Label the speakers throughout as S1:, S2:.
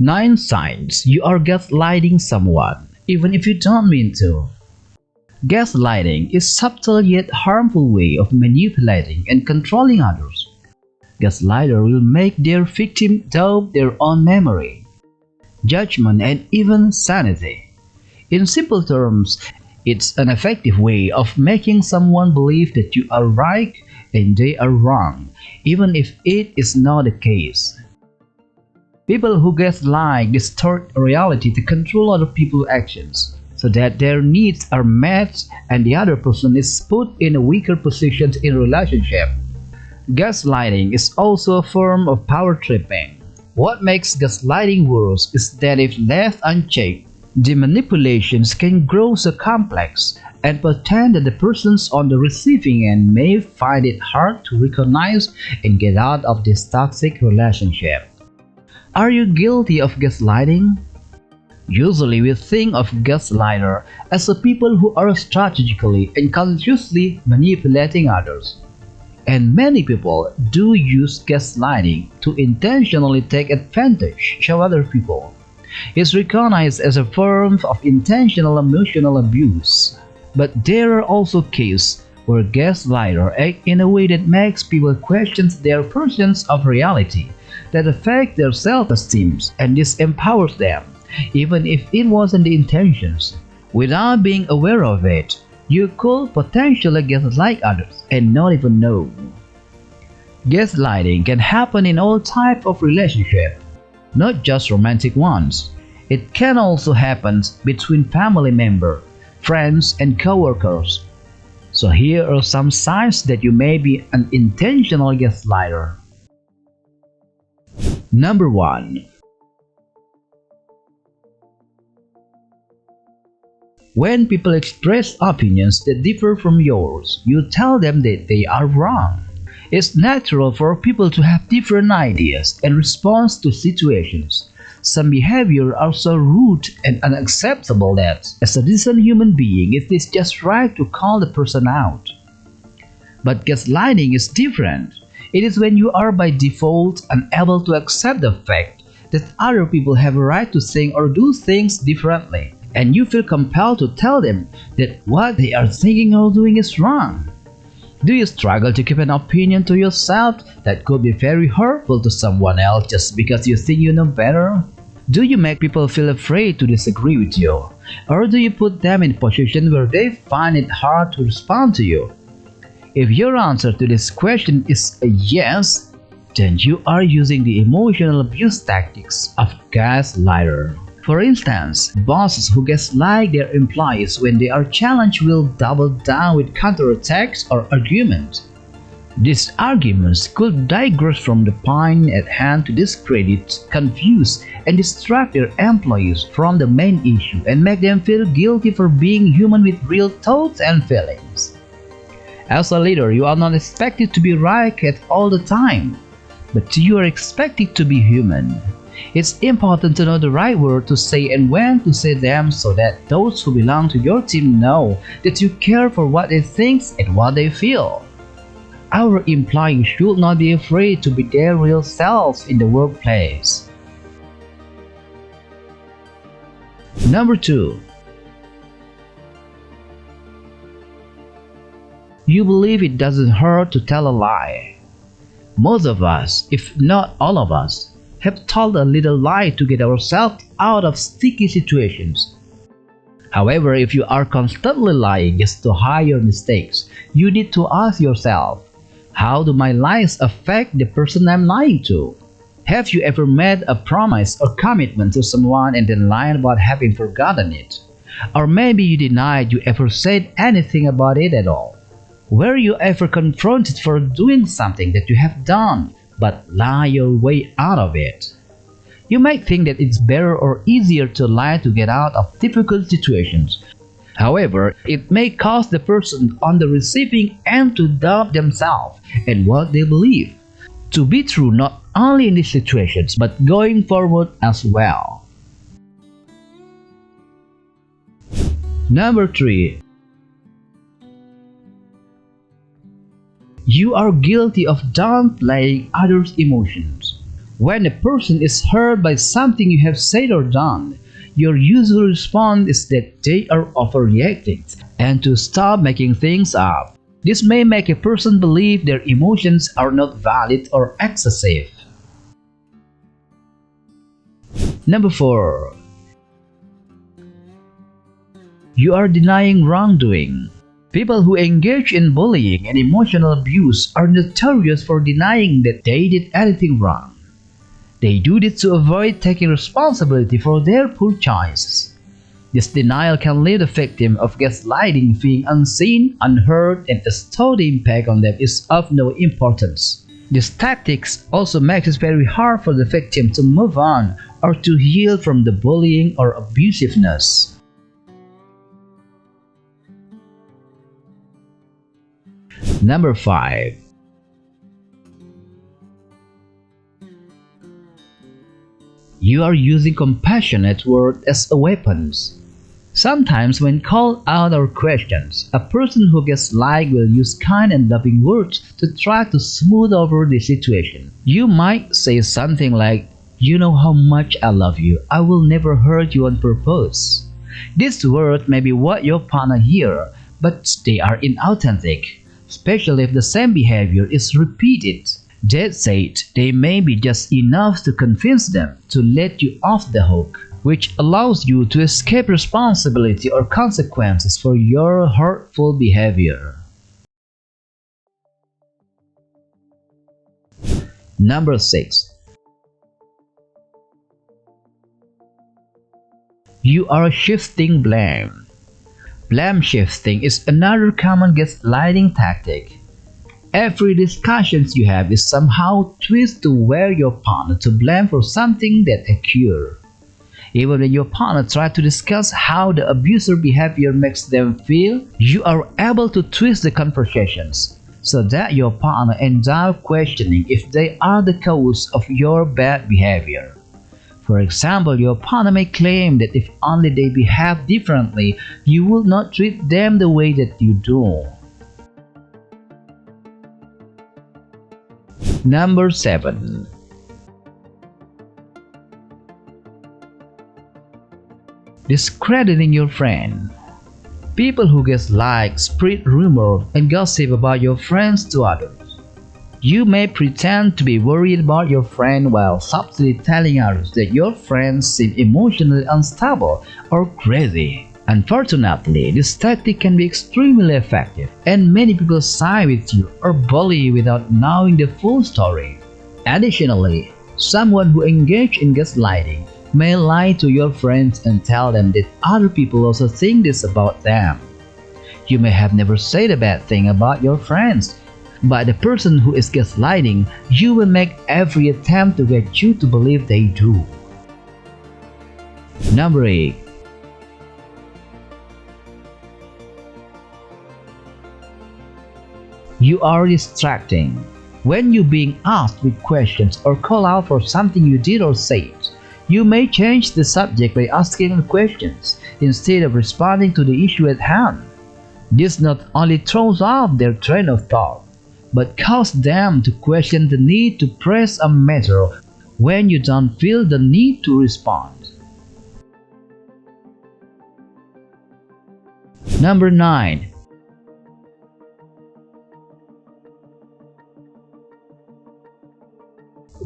S1: 9 signs you are gaslighting someone, even if you don't mean to. Gaslighting is a subtle yet harmful way of manipulating and controlling others. Gaslighter will make their victim doubt their own memory, judgment, and even sanity. In simple terms, it's an effective way of making someone believe that you are right and they are wrong, even if it is not the case. People who gaslight distort reality to control other people's actions, so that their needs are met and the other person is put in a weaker position in a relationship. Gaslighting is also a form of power tripping. What makes gaslighting worse is that if left unchecked, the manipulations can grow so complex and pretend that the persons on the receiving end may find it hard to recognize and get out of this toxic relationship. Are you guilty of gaslighting? Usually we think of gaslighter as the people who are strategically and consciously manipulating others. And many people do use gaslighting to intentionally take advantage of other people. It's recognized as a form of intentional emotional abuse. But there are also cases where gaslighters act in a way that makes people question their perceptions of reality, that affect their self-esteem and disempowers them, even if it wasn't the intentions. Without being aware of it, you could potentially gaslight others and not even know. Gaslighting can happen in all types of relationships, not just romantic ones. It can also happen between family members, friends, and coworkers. So here are some signs that you may be an intentional gaslighter. Number 1. When people express opinions that differ from yours, you tell them that they are wrong. It's natural for people to have different ideas and response to situations. Some behavior are so rude and unacceptable that, as a decent human being, it is just right to call the person out. But gaslighting is different. It is when you are by default unable to accept the fact that other people have a right to think or do things differently, and you feel compelled to tell them that what they are thinking or doing is wrong. Do you struggle to keep an opinion to yourself that could be very hurtful to someone else just because you think you know better? Do you make people feel afraid to disagree with you? Or do you put them in a position where they find it hard to respond to you? If your answer to this question is a yes, then you are using the emotional abuse tactics of gaslighter. For instance, bosses who gaslight their employees when they are challenged will double down with counterattacks or arguments. These arguments could digress from the point at hand to discredit, confuse, and distract their employees from the main issue and make them feel guilty for being human with real thoughts and feelings. As a leader, you are not expected to be right at all the time, but you are expected to be human. It's important to know the right word to say and when to say them so that those who belong to your team know that you care for what they think and what they feel. Our employees should not be afraid to be their real selves in the workplace. Number 2. You believe it doesn't hurt to tell a lie. Most of us, if not all of us, have told a little lie to get ourselves out of sticky situations. However, if you are constantly lying just to hide your mistakes, you need to ask yourself, how do my lies affect the person I'm lying to? Have you ever made a promise or commitment to someone and then lied about having forgotten it? Or maybe you denied you ever said anything about it at all. Were you ever confronted for doing something that you have done, but lie your way out of it? You might think that it's better or easier to lie to get out of difficult situations. However, it may cause the person on the receiving end to doubt themselves and what they believe to be true not only in these situations but going forward as well. Number 3. You are guilty of downplaying others' emotions. When a person is hurt by something you have said or done, your usual response is that they are overreacting and to stop making things up. This may make a person believe their emotions are not valid or excessive. Number 4. You are denying wrongdoing. People who engage in bullying and emotional abuse are notorious for denying that they did anything wrong. They do this to avoid taking responsibility for their poor choices. This denial can leave the victim of gaslighting feeling unseen, unheard, and as though the impact on them is of no importance. These tactics also makes it very hard for the victim to move on or to heal from the bullying or abusiveness. Number 5. You are using compassionate words as a weapon. Sometimes when called out or questioned, a person who gets lied will use kind and loving words to try to smooth over the situation. You might say something like, "You know how much I love you. I will never hurt you on purpose." These words may be what your partner hears, but they are inauthentic, especially if the same behavior is repeated. That said, they may be just enough to convince them to let you off the hook, which allows you to escape responsibility or consequences for your hurtful behavior. Number 6. You are shifting blame. Blame shifting is another common gaslighting tactic. Every discussion you have is somehow twisted to wear your partner to blame for something that occurred. Even when your partner tries to discuss how the abuser behavior makes them feel, you are able to twist the conversations so that your partner ends up questioning if they are the cause of your bad behavior. For example, your partner may claim that if only they behave differently, you will not treat them the way that you do. Number 7. Discrediting your friend. People who gaslight spread rumors and gossip about your friends to others. You may pretend to be worried about your friend while subtly telling others that your friends seem emotionally unstable or crazy. Unfortunately, this tactic can be extremely effective, and many people side with you or bully you without knowing the full story. Additionally, someone who engages in gaslighting may lie to your friends and tell them that other people also think this about them. You may have never said a bad thing about your friends, but the person who is gaslighting you will make every attempt to get you to believe they do. Number 8. You are distracting. When you're being asked with questions or called out for something you did or said, you may change the subject by asking questions instead of responding to the issue at hand. This not only throws off their train of thought, but causes them to question the need to press a matter when you don't feel the need to respond. Number 9.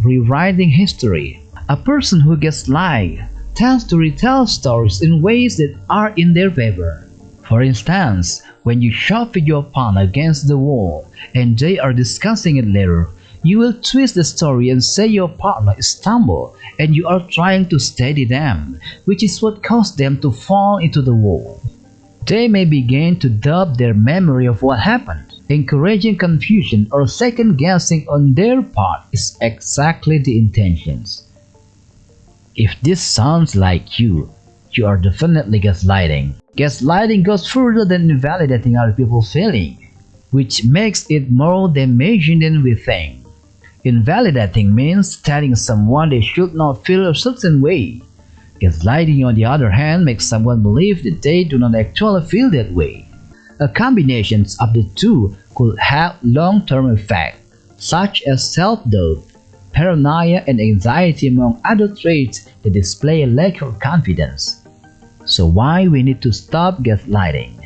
S1: Rewriting history. A person who gets lied tends to retell stories in ways that are in their favor. For instance, when you shove with your partner against the wall and they are discussing it later, you will twist the story and say your partner stumbled and you are trying to steady them, which is what caused them to fall into the wall. They may begin to doubt their memory of what happened. Encouraging confusion or second-guessing on their part is exactly the intentions. If this sounds like you are definitely gaslighting. Gaslighting goes further than invalidating other people's feelings, which makes it more damaging than we think. Invalidating means telling someone they should not feel a certain way. Gaslighting, on the other hand, makes someone believe that they do not actually feel that way. A combination of the two could have long-term effects, such as self-doubt, paranoia, and anxiety among other traits that display a lack of confidence. So why we need to stop gaslighting?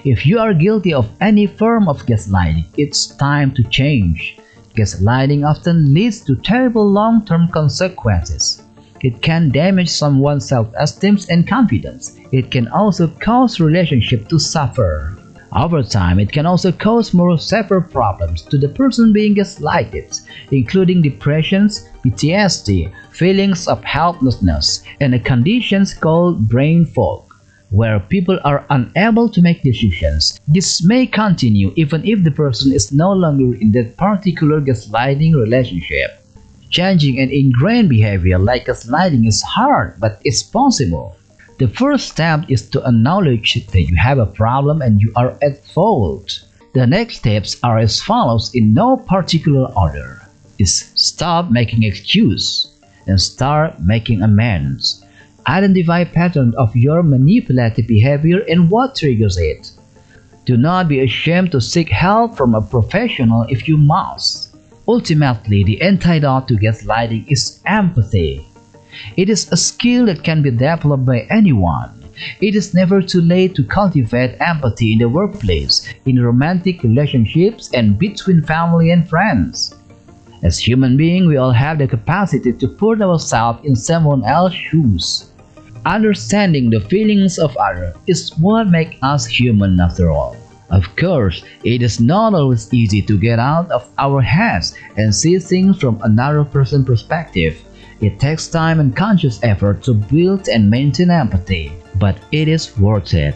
S1: If you are guilty of any form of gaslighting, it's time to change. Gaslighting often leads to terrible long-term consequences. It can damage someone's self-esteem and confidence. It can also cause relationships to suffer. Over time, it can also cause more severe problems to the person being gaslighted, including depressions, PTSD, feelings of helplessness, and a condition called brain fog, where people are unable to make decisions. This may continue even if the person is no longer in that particular gaslighting relationship. Changing an ingrained behavior like gaslighting is hard, but it's possible. The first step is to acknowledge that you have a problem and you are at fault. The next steps are as follows in no particular order. Is stop making excuses and start making amends. Identify patterns of your manipulative behavior and what triggers it. Do not be ashamed to seek help from a professional if you must. Ultimately, the antidote to gaslighting is empathy. It is a skill that can be developed by anyone. It is never too late to cultivate empathy in the workplace, in romantic relationships, and between family and friends. As human beings, we all have the capacity to put ourselves in someone else's shoes. Understanding the feelings of others is what makes us human after all. Of course, it is not always easy to get out of our heads and see things from another person's perspective. It takes time and conscious effort to build and maintain empathy, but it is worth it.